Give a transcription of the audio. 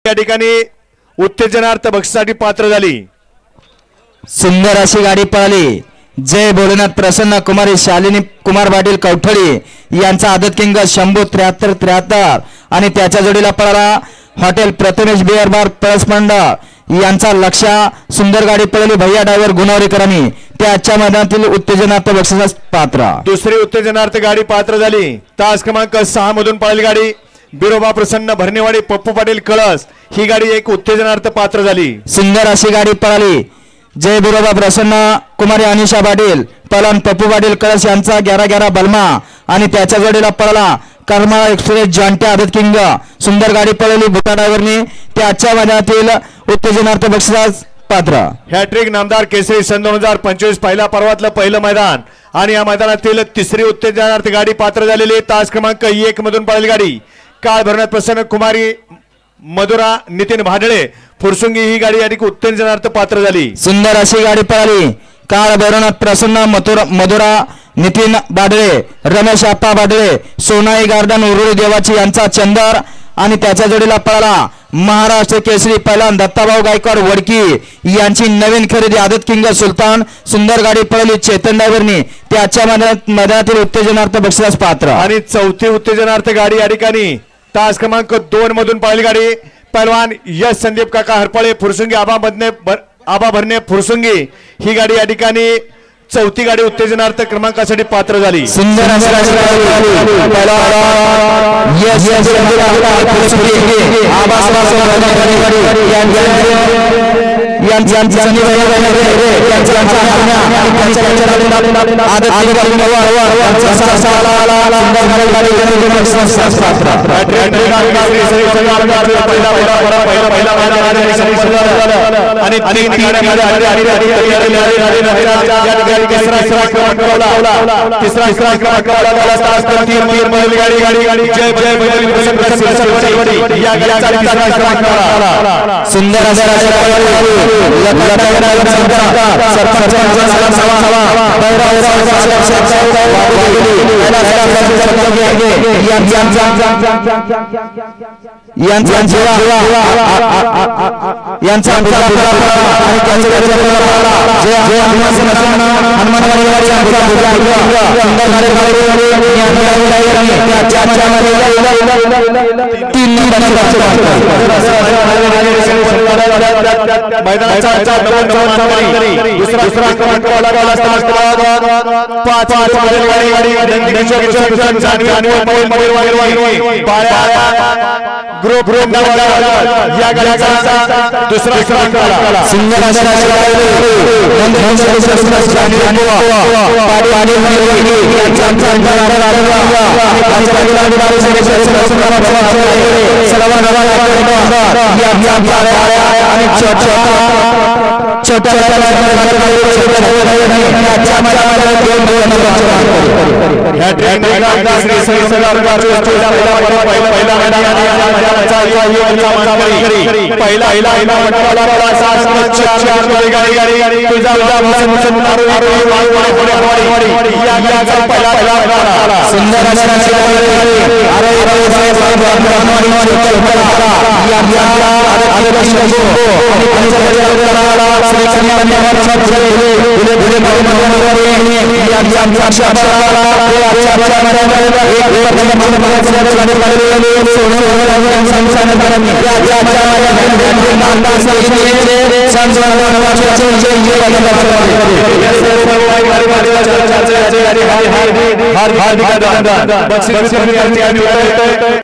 या ठिकाणी उत्तेजनार्थ बक्षीसाठी पात्र झाली। सुंदर अशी गाडी पळाली। जय भोलेनाथ प्रसन्न कुमारी शालिनी कुमार पाटील कवठळी यांचा आदत किंग शंभू 73-73 आणि त्याच्या जोडीला पळाला हॉटेल प्रथमेश बिअर बार पळस मंडळ यांचा लक्ष। सुंदर गाडी पळाली भैया ड्रायव्हर गुणवरीकरांनी त्या आजच्या मैदानातील उत्तेजनार्थ बक्षीस पात्र। दुसरी उत्तेजनार्थ गाडी पात्र झाली। तास क्रमांक 6 मधून पळाली गाडी बिरोबा प्रसन्न भरणेवाडी पप्पू पाटील कळस ही गाडी एक उत्तेजनार्थ पात्र झाली। सुंदर अशी गाडी पळाली। जय बिरोबा प्रसन्न कुमारी अनिशा पाटील पलन पप्पू पाटील कळस यांचा 11-11 बलमा आणि त्याच्या जोडीला पळाला करमाळा एक्सप्रेस जॉन्ट्या आदत किंग। सुंदर गाडी पळवली भुटा ड्रायव्हरने त्या आजच्या मैदानातील उत्तेजनार्थ बक्षीस पात्र। हॅट्रिक नामदार केसरी सन 2025 पहिल्या पर्वातलं पहिलं मैदान आणि या मैदानातील तिसरी उत्तेजनार्थ गाडी पात्र झालेली। तास क्रमांक 1 मधून पळाली गाडी काळ भरण्यात प्रसन्न कुमारी मधुरा नितीन भाडळे फुरसुंगी ही गाडी या ठिकाणी उत्तेजनार्थ पात्र झाली। सुंदर अशी गाडी पळाली काळ भरण्यात प्रसन्न मधुरा नितीन बाडळे रमेश आप्पा बाडळे सोनाई गार्डन उरुळी देवाची यांचा चंदर आणि त्याच्या जोडीला पळाला महाराष्ट्र केसरी पहिला दत्ताभाऊ गायकवाड वडकी यांची नवीन खरेदी आदत किंग सुलतान। सुंदर गाडी पळाली चेतन ड्रायव्हरनी त्या आजच्या मैदानातील उत्तेजनार्थ बक्षीस पात्र। आणि चौथी उत्तेजनार्थ गाडी या ठिकाणी तास क्रमांक 2 मधून पळाली गाडी पहलवान यश संदीप काका हरपळे फुरसुंगी आबा भरणे फुरसुंगी ही गाडी या ठिकाणी चौथी गाडी उत्तेजनार्थ क्रमांकासाठी पात्र झाली। सुंदर हार्दिक